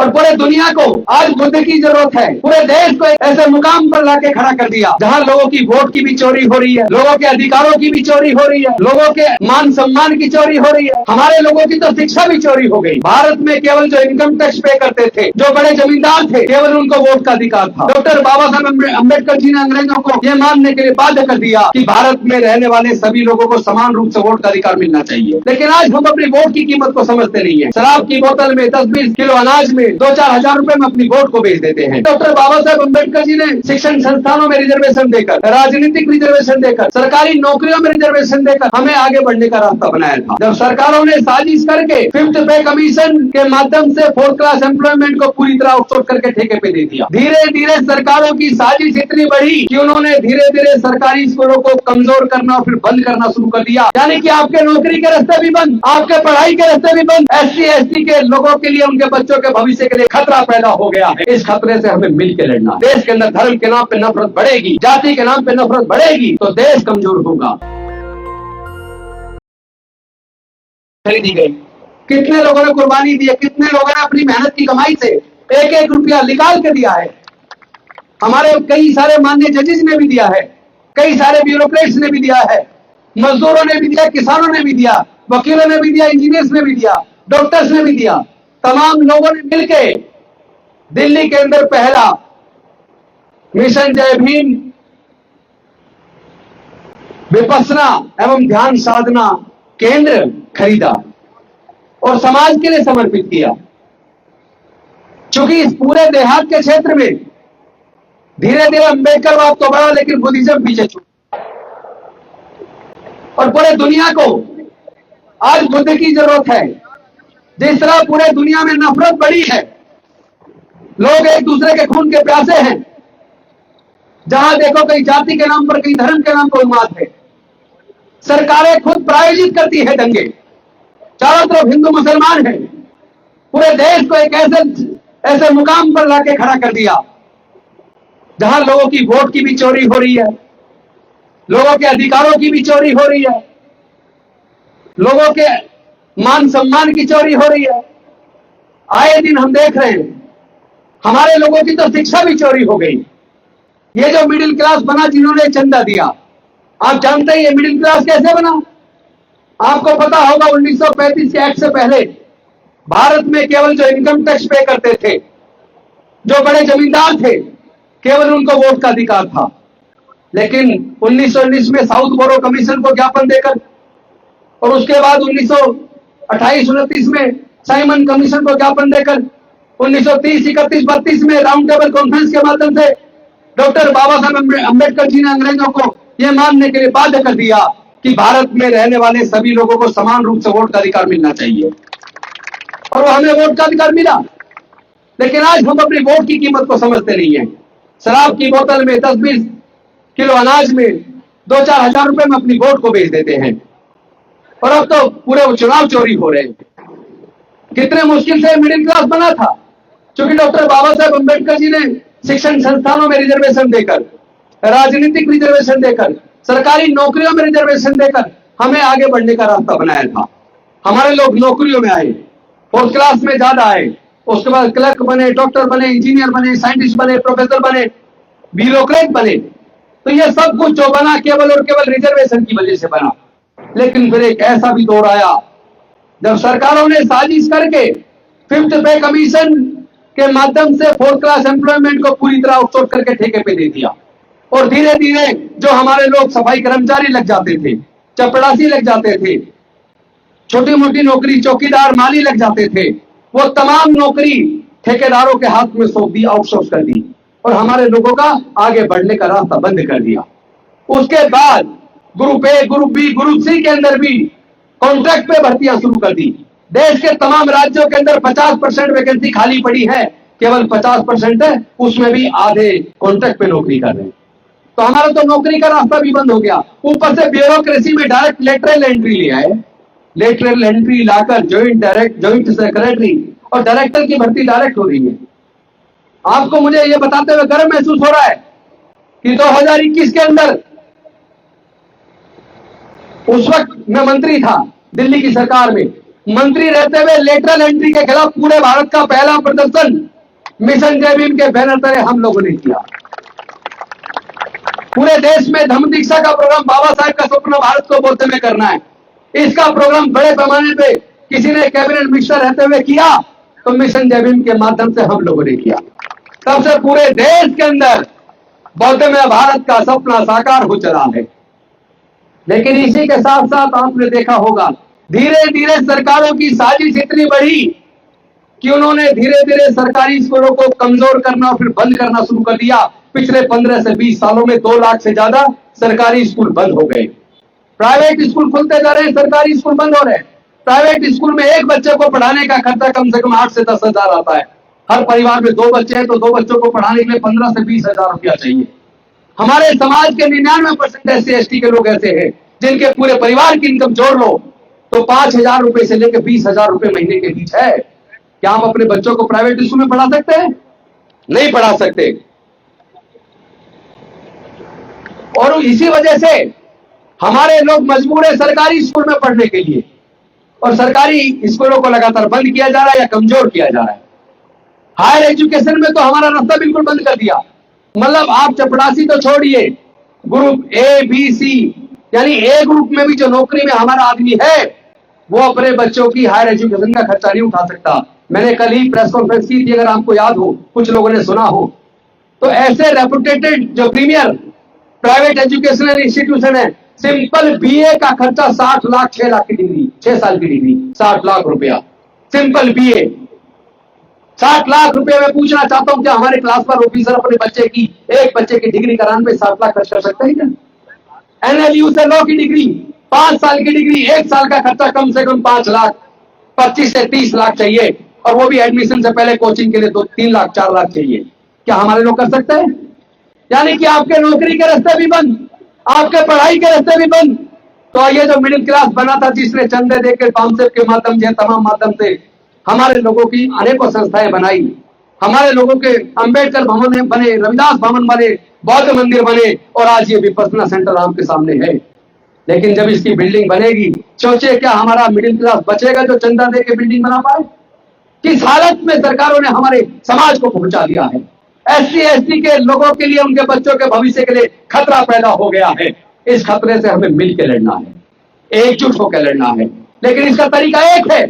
और पूरे दुनिया को आज बुद्ध की जरूरत है। पूरे देश को ऐसे मुकाम पर लाके खड़ा कर दिया जहां लोगों की वोट की भी चोरी हो रही है, लोगों के अधिकारों की भी चोरी हो रही है, लोगों के मान सम्मान की चोरी हो रही है, हमारे लोगों की तो शिक्षा भी चोरी हो गई। भारत में केवल जो इनकम टैक्स पे करते थे, जो बड़े जमींदार थे, केवल उनको वोट का अधिकार था। डॉक्टर बाबा साहब अम्बेडकर जी ने अंग्रेजों को यह मानने के लिए बाध्य कर दिया कि भारत में रहने वाले सभी लोगों को समान रूप से वोट का अधिकार मिलना चाहिए। लेकिन आज हम अपनी वोट की कीमत को समझते नहीं है। शराब की बोतल में 10-20 किलो अनाज में 2-4 हजार रुपए में अपनी वोट को बेच देते हैं। डॉक्टर बाबा साहब अम्बेडकर जी ने शिक्षण संस्थानों में रिजर्वेशन देकर, राजनीतिक रिजर्वेशन देकर, सरकारी नौकरियों में रिजर्वेशन देकर हमें आगे बढ़ने का रास्ता बनाया था। जब सरकारों ने साजिश करके 5th पे कमीशन के माध्यम से 4th क्लास एम्प्लॉयमेंट को पूरी तरह आउटसोर्स करके ठेके पे दे दिया। धीरे धीरे सरकारों की साजिश इतनी बढ़ी कि उन्होंने धीरे धीरे सरकारी स्कूलों को कमजोर करना और फिर बंद करना शुरू कर दिया। यानी कि आपके नौकरी के रास्ते भी बंद, आपके पढ़ाई के रास्ते भी बंद। SC/ST के लोगों के लिए, उनके बच्चों के भविष्य के लिए खतरा पैदा हो गया है। इस खतरे से हमें मिलकर लड़ना। देश के अंदर धर्म के नाम पे नफरत बढ़ेगी, जाति के नाम पे नफरत बढ़ेगी तो देश कमजोर होगा। खरीदी गई, कितने लोगों ने कुर्बानी दी है, कितने लोगों ने अपनी मेहनत की कमाई से एक एक रुपया निकाल के दिया है। हमारे कई सारे माननीय जजेस ने भी दिया है, कई सारे ब्यूरोक्रेट्स ने भी दिया है, मजदूरों ने भी दिया, किसानों ने भी दिया, वकीलों ने भी दिया, इंजीनियर्स ने भी दिया, डॉक्टर्स ने भी दिया। तमाम लोगों ने मिलकर दिल्ली के अंदर पहला मिशन जय भीम विपස්සना एवं ध्यान साधना केंद्र खरीदा और समाज के लिए समर्पित किया। चूंकि इस पूरे देहात के क्षेत्र में धीरे धीरे अम्बेडकरवाद तो बढ़ा लेकिन बुद्धिज्म पीछे छूटा और पूरे दुनिया को आज बुद्ध की जरूरत है। जिस तरह पूरे दुनिया में नफरत बढ़ी है, लोग एक दूसरे के खून के प्यासे हैं, जहां देखो कहीं जाति के नाम पर, कहीं धर्म के नाम पर उन्माद है। सरकारें खुद प्रायोजित करती है दंगे, चारों तरफ हिंदू मुसलमान है। पूरे देश को एक ऐसे मुकाम पर लाके खड़ा कर दिया जहां लोगों की वोट की भी चोरी हो रही है, लोगों के अधिकारों की भी चोरी हो रही है, लोगों के मान सम्मान की चोरी हो रही है। आए दिन हम देख रहे हैं हमारे लोगों की तो शिक्षा भी चोरी हो गई। ये जो मिडिल क्लास बना, जिन्होंने चंदा दिया, आप जानते हैं ये मिडिल क्लास कैसे बना? आपको पता होगा 1935 के एक्ट से पहले भारत में केवल जो इनकम टैक्स पे करते थे, जो बड़े जमींदार थे, केवल उनको वोट का अधिकार था। लेकिन 1919 में साउथ बोरो कमीशन को ज्ञापन देकर और उसके बाद 1928-29 में साइमन कमीशन को ज्ञापन देकर 1930, 31, 32 में राउंड टेबल कॉन्फ्रेंस के माध्यम से डॉक्टर बाबा साहब अम्बेडकर जी ने अंग्रेजों को यह मानने के लिए बाध्य कर दिया कि भारत में रहने वाले सभी लोगों को समान रूप से वोट का अधिकार मिलना चाहिए। और वो हमें वोट का अधिकार मिला। लेकिन आज हम अपनी वोट की कीमत को समझते नहीं है। शराब की बोतल में 10-20 किलो अनाज में 2-4 हजार रुपए में अपनी वोट को बेच देते हैं और अब तो पूरे चुनाव चोरी हो रहे हैं। कितने मुश्किल से मिडिल क्लास बना था, क्योंकि डॉक्टर बाबा साहब अम्बेडकर जी ने शिक्षण संस्थानों में रिजर्वेशन देकर, राजनीतिक रिजर्वेशन देकर, सरकारी नौकरियों में रिजर्वेशन देकर हमें आगे बढ़ने का रास्ता बनाया था। हमारे लोग नौकरियों में आए, 4th क्लास में ज्यादा आए, उसके बाद क्लर्क बने, डॉक्टर बने, इंजीनियर बने, साइंटिस्ट बने, प्रोफेसर बने, ब्यूरोक्रेट बने। तो ये सब कुछ जो बना केवल और केवल रिजर्वेशन की वजह से बना। लेकिन फिर एक ऐसा भी दौर आया जब सरकारों ने साजिश करके 5th पे कमीशन के माध्यम से 4th क्लास एम्प्लॉयमेंट को पूरी तरह आउटसोर्स करके ठेके पे दे दिया और धीरे धीरे जो हमारे लोग सफाई कर्मचारी लग जाते थे, चपड़ासी लग जाते थे, छोटी मोटी नौकरी चौकीदार माली लग जाते थे, वो तमाम नौकरी ठेकेदारों के हाथ में सौंप दी, आउटसोर्स कर दी और हमारे लोगों का आगे बढ़ने का रास्ता बंद कर दिया। उसके बाद group A, group B, group C के अंदर भी कॉन्ट्रैक्ट पे भर्तियां शुरू कर दी। देश के तमाम राज्यों के अंदर 50% वैकेंसी खाली पड़ी है, केवल 50% है, उसमें भी आधे कॉन्ट्रैक्ट पे नौकरी कर रहे हैं। तो हमारा तो नौकरी का रास्ता भी बंद हो गया। ऊपर से ब्यूरोक्रेसी में डायरेक्ट लेटरल एंट्री ले आए, लेटरल एंट्री लाकर ज्वाइंट सेक्रेटरी और डायरेक्टर की भर्ती डायरेक्ट हो रही है। आपको मुझे ये बताते हुए गर्व महसूस हो रहा है कि 2021 के अंदर, उस वक्त मैं मंत्री था दिल्ली की सरकार में, मंत्री रहते हुए लेटरल एंट्री के खिलाफ पूरे भारत का पहला प्रदर्शन मिशन जय भीम के बैनर तले हम लोगों ने किया। पूरे देश में धम्म दीक्षा का प्रोग्राम बाबा साहेब का सपना भारत को बोलते हुए करना है। इसका प्रोग्राम बड़े पैमाने पे किसी ने कैबिनेट मिनिस्टर रहते हुए किया तो मिशन जय भीम के माध्यम से हम लोगों ने किया। तब से पूरे देश के अंदर बौद्धमय भारत का सपना साकार हो चला है। लेकिन इसी के साथ साथ आपने देखा होगा धीरे धीरे सरकारों की साजिश इतनी बढ़ी कि उन्होंने धीरे धीरे सरकारी स्कूलों को कमजोर करना और फिर बंद करना शुरू कर दिया। पिछले 15 से 20 सालों में 2 लाख से ज्यादा सरकारी स्कूल बंद हो गए। प्राइवेट स्कूल खुलते जा रहे हैं, सरकारी स्कूल बंद हो रहे हैं। प्राइवेट स्कूल में एक बच्चे को पढ़ाने का खर्चा कम से कम 8 से 10 हजार आता है। हर परिवार में 2 बच्चे हैं तो 2 बच्चों को पढ़ाने के लिए 15 से 20 हजार रुपया चाहिए। हमारे समाज के 99% SC/ST के लोग ऐसे हैं जिनके पूरे परिवार की इनकम जोड़ लो तो 5,000 रुपए से लेकर 20,000 रुपए महीने के बीच है। क्या हम अपने बच्चों को प्राइवेट स्कूल में पढ़ा सकते हैं? नहीं पढ़ा सकते। और इसी वजह से हमारे लोग मजबूर है सरकारी स्कूल में पढ़ने के लिए, और सरकारी स्कूलों को लगातार बंद किया जा रहा है या कमजोर किया जा रहा है। हायर एजुकेशन में तो हमारा रास्ता बिल्कुल बंद कर दिया। मतलब आप चपड़ासी तो छोड़िए, ग्रुप A, B, C यानी A ग्रुप में भी जो नौकरी में हमारा आदमी है वो अपने बच्चों की हायर एजुकेशन का खर्चा नहीं उठा सकता। मैंने कल ही प्रेस कॉन्फ्रेंस की थी, अगर आपको याद हो, कुछ लोगों ने सुना हो, तो ऐसे रेपुटेटेड जो प्रीमियर प्राइवेट एजुकेशनल इंस्टीट्यूशन है, सिंपल BA का खर्चा 60 लाख, 6 लाख की डिग्री, 6 साल की डिग्री 60 लाख रुपया, सिंपल BA 60 लाख रुपए। मैं पूछना चाहता हूं क्या हमारे क्लास पर ऑफिसर अपने बच्चे की, एक बच्चे की डिग्री कराने में 60 लाख खर्च कर सकते हैं क्या? NLU से लॉ की डिग्री, 5 साल की डिग्री, 1 साल का खर्चा कम से कम 5 लाख, 25 से 30 लाख चाहिए, और वो भी एडमिशन से पहले कोचिंग के लिए 3 लाख 4 लाख चाहिए। क्या हमारे लोग कर सकते हैं? यानी कि आपके नौकरी के रास्ते भी बंद, आपके पढ़ाई के रास्ते भी बंद। तो ये जो मिडिल क्लास बना था, जिसने चंदे देकर पामसेप के माध्यम से, तमाम माध्यम से हमारे लोगों की अनेकों संस्थाएं बनाई, हमारे लोगों के अंबेडकर भवन बने, रविदास भवन बने, बौद्ध मंदिर बने, और आज ये विपස්සना सेंटर आपके सामने है। लेकिन जब इसकी बिल्डिंग बनेगी, सोचिए क्या हमारा मिडिल क्लास बचेगा जो चंदा दे के बिल्डिंग बना पाए? किस हालत में सरकारों ने हमारे समाज को पहुंचा दिया है। SC/ST के लोगों के लिए, उनके बच्चों के भविष्य के लिए खतरा पैदा हो गया है। इस खतरे से हमें मिलकर लड़ना है, एकजुट होकर लड़ना है। लेकिन इसका तरीका एक है,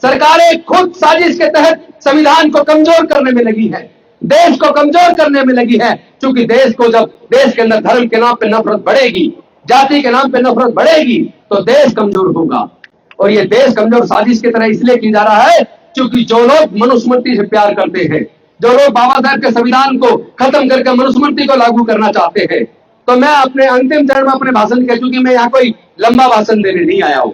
सरकारें खुद साजिश के तहत संविधान को कमजोर करने में लगी है, देश को कमजोर करने में लगी है। क्योंकि देश को, जब देश के अंदर धर्म के नाम पे नफरत बढ़ेगी, जाति के नाम पे नफरत बढ़ेगी, तो देश कमजोर होगा। और ये देश कमजोर साजिश की तरह इसलिए की जा रहा है क्योंकि जो लोग मनुस्मृति से प्यार करते हैं, जो लोग बाबा साहब के संविधान को खत्म करके मनुस्मृति को लागू करना चाहते हैं, तो मैं अपने अंतिम चरण में अपने भाषण के, क्योंकि मैं यहाँ कोई लंबा भाषण देने नहीं आया हूं,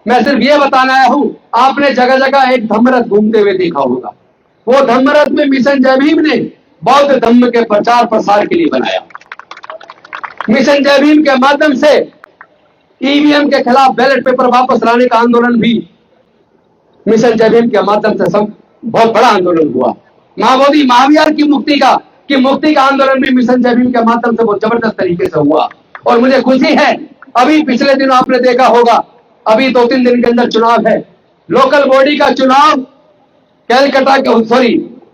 मैं सिर्फ ये बताना आया हूं, आपने जगह जगह एक धम्म-रथ घूमते हुए देखा होगा। वो धम्म-रथ में मिशन जय भीम ने बौद्ध धम्म के प्रचार प्रसार के लिए बनाया। मिशन जय भीम के माध्यम से EVM के खिलाफ बैलेट पेपर वापस लाने का आंदोलन भी मिशन जय भीम के माध्यम से सब बहुत बड़ा आंदोलन हुआ। महाबोधि महावीर की मुक्ति का आंदोलन भी मिशन जय भीम के माध्यम से बहुत जबरदस्त तरीके से हुआ। और मुझे खुशी है, अभी पिछले दिनों आपने देखा होगा, अभी 2-3 दिन के अंदर चुनाव है, लोकल बॉडी का चुनाव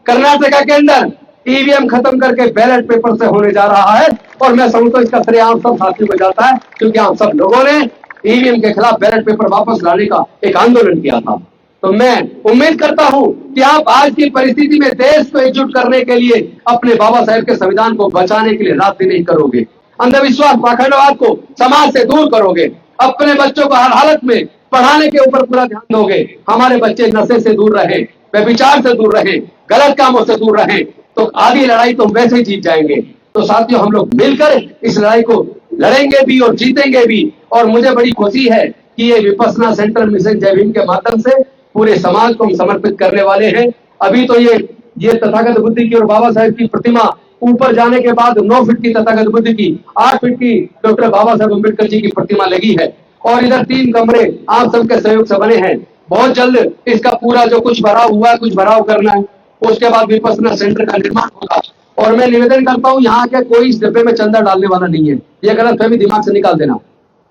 कर्नाटका के अंदर EVM खत्म करके बैलेट पेपर से होने जा रहा है। और मैं समझता हूं इसका श्रेय आप सब साथियों को जाता है, क्योंकि आप सब लोगों ने EVM के खिलाफ बैलेट पेपर वापस लाने का एक आंदोलन किया था। तो मैं उम्मीद करता हूं कि आप आज की परिस्थिति में देश को एकजुट करने के लिए अपने बाबा साहेब के संविधान को बचाने के लिए रात दिन नहीं करोगे, अंधविश्वास पाखंडवाद को समाज से दूर करोगे, अपने बच्चों को हर हालत में पढ़ाने के ऊपर पूरा ध्यान दोगे। हमारे बच्चे नशे से दूर रहे, व्यभिचार से दूर रहे, गलत कामों से दूर रहे, तो आधी लड़ाई तो वैसे ही जीत जाएंगे। तो साथियों, हम लोग मिलकर इस लड़ाई को लड़ेंगे भी और जीतेंगे भी। और मुझे बड़ी खुशी है कि ये विपස්සना सेंटर मिशन जय भीम के माध्यम से पूरे समाज को हम समर्पित करने वाले हैं। अभी तो ये तथागत बुद्धि की और बाबा साहेब की प्रतिमा ऊपर जाने के बाद 9 फीट की तथागत बुद्धि की, 8 फीट की डॉक्टर बाबा साहेब अम्बेडकर जी की प्रतिमा लगी है। और इधर 3 कमरे आप सबके सहयोग से बने हैं। बहुत जल्द इसका पूरा जो कुछ भराव हुआ है, कुछ भराव करना है, उसके बाद विपස්සना सेंटर का निर्माण होगा। और मैं निवेदन करता हूं, यहाँ के कोई इस डब्बे में चंदा डालने वाला नहीं है, ये गलतफहमी दिमाग से निकाल देना।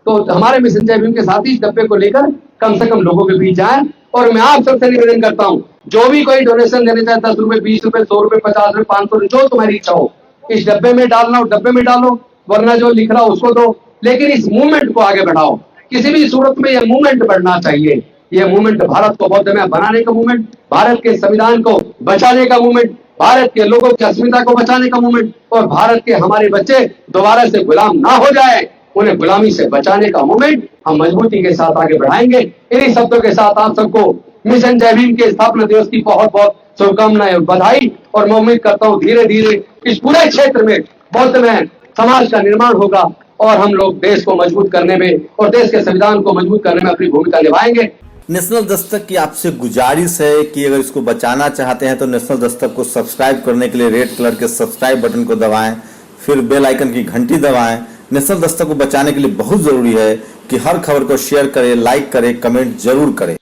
तो हमारे मिशन जय भीम के साथ ही इस डब्बे को लेकर कम से कम लोगों के बीच जाए और मैं आप सबसे निवेदन करता हूं, जो भी कोई डोनेशन देने चाहे 10 रुपए, 20 रुपए, 100 रुपए, 50 रुपए, 500 रुपए, जो तुम्हारी इच्छा हो, इस डब्बे में डालना हो डब्बे में डालो, वरना जो लिख रहा हो उसको दो, लेकिन इस मूवमेंट को आगे बढ़ाओ। किसी भी सूरत में यह मूवमेंट बढ़ना चाहिए। यह मूवमेंट भारत को बौद्धमय बनाने का मूवमेंट, भारत के संविधान को बचाने का मूवमेंट, भारत के लोगों की अस्मिता को बचाने का मूवमेंट, और भारत के हमारे बच्चे दोबारा से गुलाम ना हो जाए, उन्हें गुलामी से बचाने का मूवमेंट हम मजबूती के साथ आगे बढ़ाएंगे। इन्हीं शब्दों के साथ आप सबको मिशन जय भीम के स्थापना दिवस की बहुत बहुत शुभकामनाएं और बधाई। और मैं उम्मीद करता हूं धीरे धीरे इस पूरे क्षेत्र में बौद्धमय समाज का निर्माण होगा और हम लोग देश को मजबूत करने में और देश के संविधान को मजबूत करने में अपनी भूमिका निभाएंगे। नेशनल दस्तक की आपसे गुजारिश है कि अगर इसको बचाना चाहते हैं तो नेशनल दस्तक को सब्सक्राइब करने के लिए रेड कलर के सब्सक्राइब बटन को दबाएं, फिर बेल आइकन की घंटी दबाएं। नेशनल दस्तक को बचाने के लिए बहुत जरूरी है कि हर खबर को शेयर करें, लाइक करें, कमेंट जरूर करें।